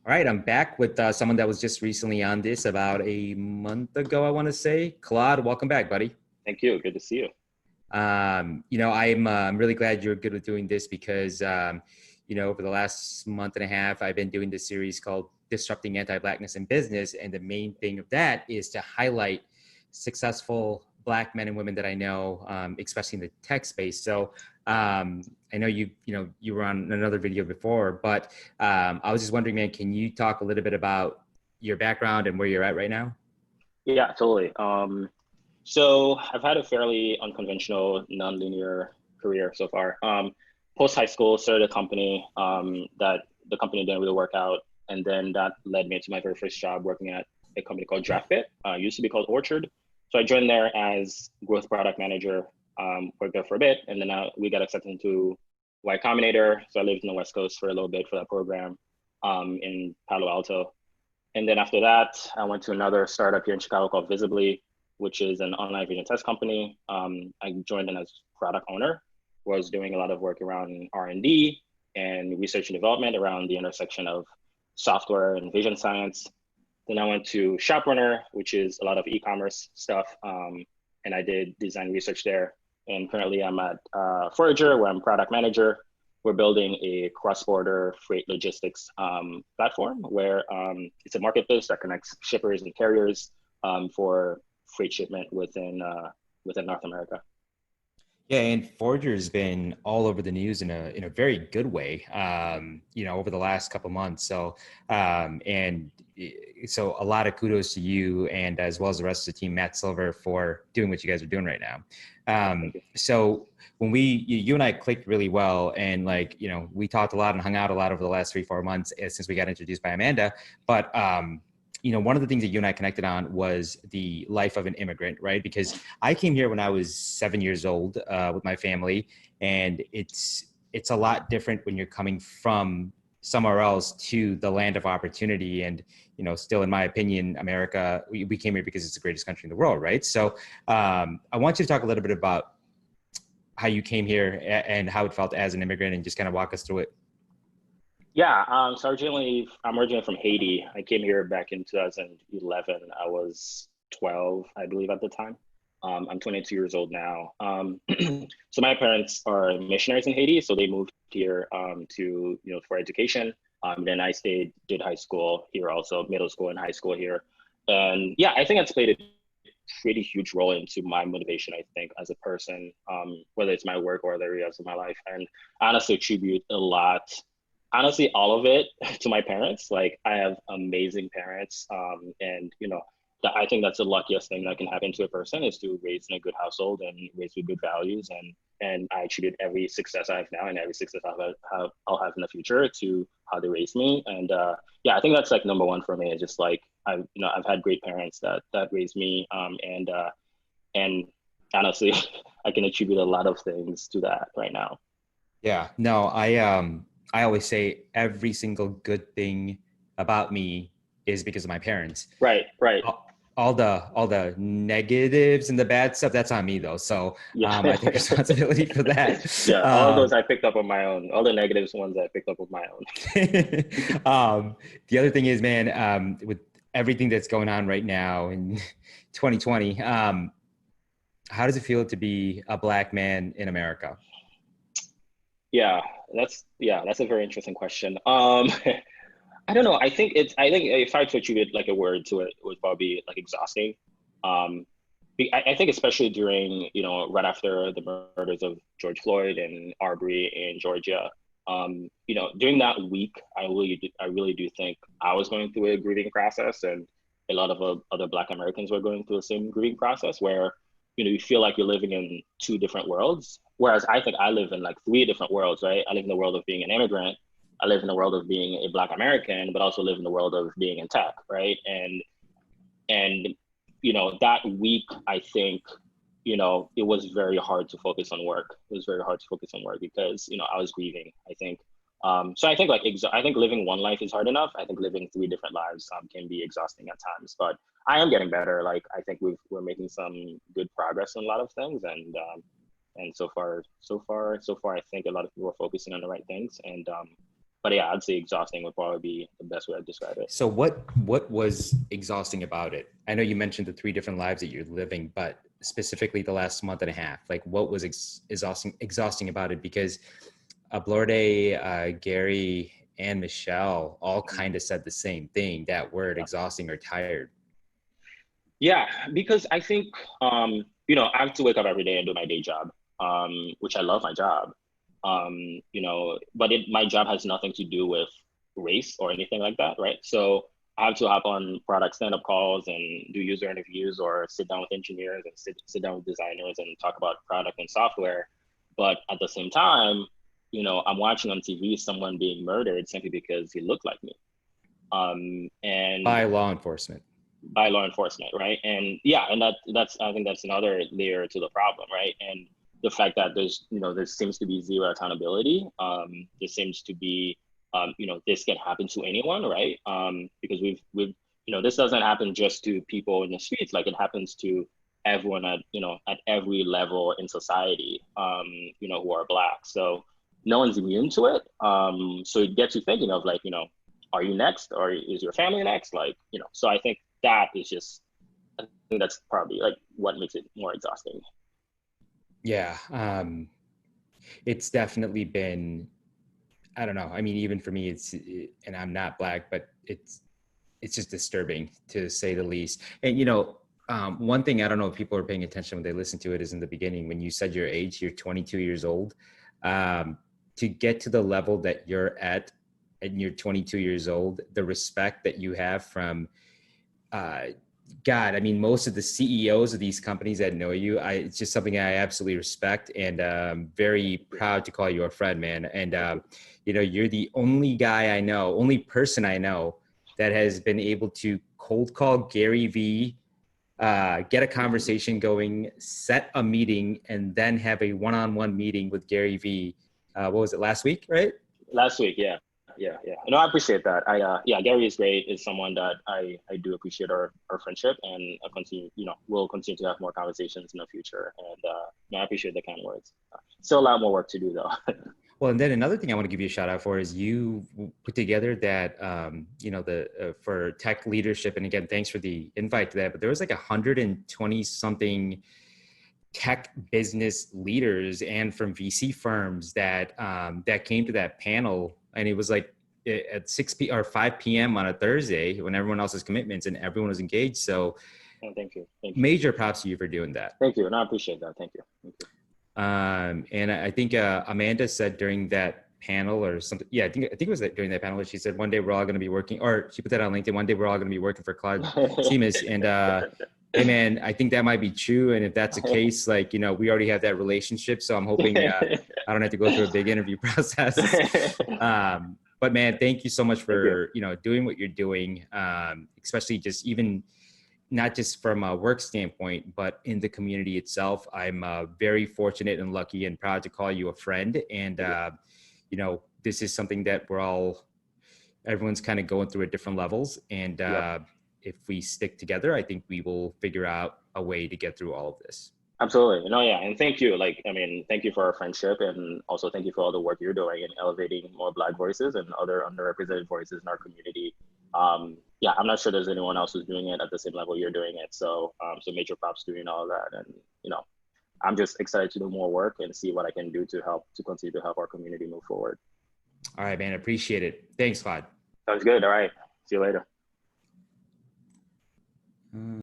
All right, I'm back with someone that was just recently on this about a month ago, I want to say. Claude, welcome back, buddy. Thank you. Good to see you. I'm really glad you're good with doing this because, over the last month and a half, I've been doing this series called Disrupting Anti-Blackness in Business. And the main thing of that is to highlight successful Black men and women that I know, especially in the tech space. So I know you were on another video before, but I was just wondering, man, can you talk a little bit about your background and where you're at right now? Yeah, totally. So I've had a fairly unconventional, nonlinear career so far. Post high school, started a company that the company didn't really work out, and then that led me to my very first job working at a company called DraftBit. Used to be called Orchard. So I joined there as growth product manager. Worked there for a bit, and then we got accepted into Y Combinator. So I lived in the West Coast for a little bit for that program in Palo Alto. And then after that, I went to another startup here in Chicago called Visibly, which is an online vision test company. I joined in as product owner, was doing a lot of work around R&D and research and development around the intersection of software and vision science. Then I went to ShopRunner, which is a lot of e-commerce stuff, and I did design research there. And currently I'm at Forager, where I'm product manager. We're building a cross-border freight logistics platform where it's a marketplace that connects shippers and carriers for freight shipment within North America. Yeah, and Forager has been all over the news in a very good way, over the last couple months. So a lot of kudos to you and as well as the rest of the team, Matt Silver, for doing what you guys are doing right now. So when you and I clicked really well, and we talked a lot and hung out a lot over the last 3-4 months since we got introduced by Amanda, but one of the things that you and I connected on was the life of an immigrant, right? Because I came here when I was 7 years old with my family, and it's a lot different when you're coming from somewhere else to the land of opportunity. And still, in my opinion, America, we came here because it's the greatest country in the world, right? So I want you to talk a little bit about how you came here and how it felt as an immigrant, and just kind of walk us through it. Yeah, so I'm originally from Haiti. I came here back in 2011. I was 12, I believe, at the time. I'm 22 years old now. So my parents are missionaries in Haiti, so they moved here for education. Then I did high school here, also middle school and high school here. And yeah, I think that's played a pretty huge role into my motivation, I think, as a person, whether it's my work or other areas of my life. And I honestly attribute a lot, honestly, all of it to my parents. Like, I have amazing parents, and I think that's the luckiest thing that can happen to a person, is to raise in a good household and raised with good values. And I attribute every success I have now and every success I'll have in the future to how they raised me. And yeah, I think that's like number one for me. Is just like I've had great parents that raised me, and honestly, I can attribute a lot of things to that right now. Yeah, no, I always say every single good thing about me is because of my parents. Right, right. All the negatives and the bad stuff, that's on me though. So Yeah. I take responsibility for that. Yeah, all of those I picked up on my own. All the negatives ones I picked up on my own. The other thing is, man, with everything that's going on right now in 2020, how does it feel to be a Black man in America? Yeah, that's a very interesting question. I don't know. I think if I had to attribute like a word to it, it would probably be like exhausting. Um, I think especially during, right after the murders of George Floyd and Arbery in Georgia, during that week, I really do think I was going through a grieving process, and a lot of other Black Americans were going through the same grieving process, where, you feel like you're living in two different worlds. Whereas I think I live in like three different worlds, right? I live in the world of being an immigrant. I live in the world of being a Black American, but also live in the world of being in tech, right? And that week, I think, it was very hard to focus on work. It was very hard to focus on work because, I was grieving, I think. So I think I think living one life is hard enough. I think living three different lives can be exhausting at times, but I am getting better. Like, I think we're making some good progress in a lot of things. And so far, I think a lot of people are focusing on the right things. And but yeah, I'd say exhausting would probably be the best way to describe it. So what was exhausting about it? I know you mentioned the 3 different lives that you're living, but specifically the last month and a half, like what was exhausting about it? Because Blorde, Gary, and Michelle all kind of said the same thing, that word, exhausting or tired. Yeah, because I think, I have to wake up every day and do my day job, which I love my job. But my job has nothing to do with race or anything like that, right? So I have to hop on product stand-up calls and do user interviews or sit down with engineers and sit down with designers and talk about product and software. But at the same time, I'm watching on TV someone being murdered simply because he looked like me. And By law enforcement. By law enforcement, right? And yeah, and that's I think that's another layer to the problem, right? And the fact that there seems to be zero accountability. There seems to be this can happen to anyone, right? Because we've this doesn't happen just to people in the streets, like it happens to everyone at every level in society, who are Black. So no one's immune to it. So it gets you thinking of like, are you next, or is your family next? Like, so I think that is just, I think that's probably like what makes it more exhausting. Yeah. It's definitely been, I don't know. I mean, even for me, and I'm not Black, but it's just disturbing to say the least. And, one thing, I don't know if people are paying attention when they listen to it, is in the beginning, when you said your age, you're 22 years old, to get to the level that you're at and you're 22 years old, the respect that you have from, God, I mean, most of the CEOs of these companies that know you, it's just something I absolutely respect, and very proud to call you a friend, man. And, you're the only only person I know that has been able to cold call Gary Vee, get a conversation going, set a meeting, and then have a one-on-one meeting with Gary Vee. What was it, last week, right? Last week, yeah. Yeah. No, I appreciate that. Gary is great. Is someone that I do appreciate our friendship, and we'll continue to have more conversations in the future. And I appreciate the kind words. Still a lot more work to do though. Well, and then another thing I want to give you a shout out for is you put together that, for tech leadership. And again, thanks for the invite to that, but there was like 120 something tech business leaders and from VC firms that came to that panel. And it was like at 5 p.m. on a Thursday when everyone else's commitments and everyone was engaged. So thank you. Major props to you for doing that. Thank you. No, I appreciate that. Thank you. And I think Amanda said during that panel or something. Yeah, I think it was during that panel. She said one day we're all going to be working, or she put that on LinkedIn. One day we're all going to be working for Claude Cimeus. And hey man, I think that might be true. And if that's the case, like, we already have that relationship. So I'm hoping I don't have to go through a big interview process. But man, thank you so much for, doing what you're doing. Especially just even not just from a work standpoint, but in the community itself. I'm very fortunate and lucky and proud to call you a friend. And, this is something that everyone's kind of going through at different levels. And, if we stick together, I think we will figure out a way to get through all of this. Absolutely. No, yeah. And thank you. Thank you for our friendship. And also thank you for all the work you're doing in elevating more Black voices and other underrepresented voices in our community. I'm not sure there's anyone else who's doing it at the same level you're doing it. So major props doing all of that. And, I'm just excited to do more work and see what I can do to continue to help our community move forward. All right, man. Appreciate it. Thanks, Claude. Sounds good. All right. See you later.